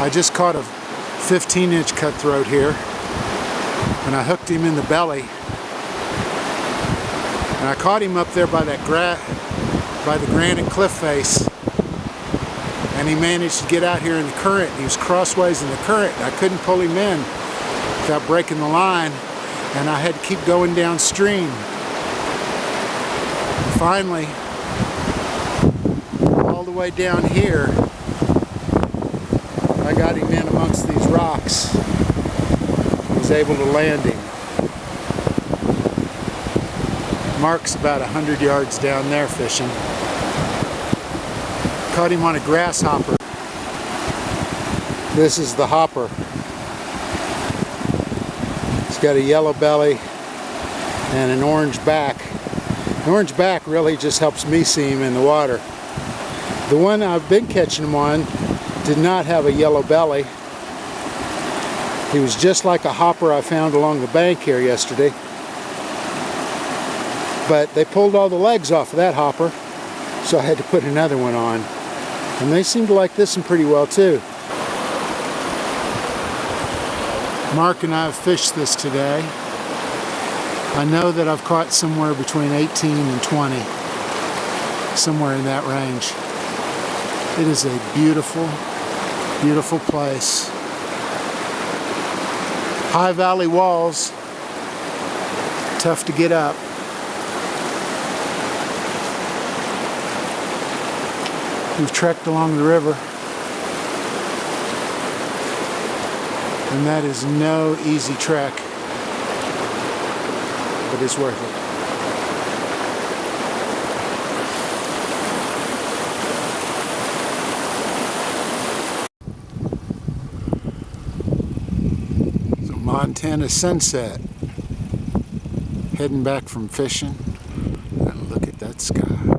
I just caught a 15-inch cutthroat here, and I hooked him in the belly. And I caught him up there by that by the granite cliff face, and he managed to get out here in the current. He was crossways in the current. I couldn't pull him in without breaking the line, and I had to keep going downstream. Finally, all the way down here, I got him in amongst these rocks. I was able to land him. Mark's about 100 yards down there fishing. Caught him on a grasshopper. This is the hopper. It's got a yellow belly and an orange back. The orange back really just helps me see him in the water. The one I've been catching him on did not have a yellow belly. He was just like a hopper I found along the bank here yesterday. But they pulled all the legs off of that hopper, so I had to put another one on. And they seem to like this one pretty well too. Mark and I have fished this today. I know that I've caught somewhere between 18 and 20, somewhere in that range. It is a beautiful, beautiful place. High valley walls, tough to get up. We've trekked along the river, and that is no easy trek, but it's worth it. So Montana sunset, heading back from fishing, and look at that sky.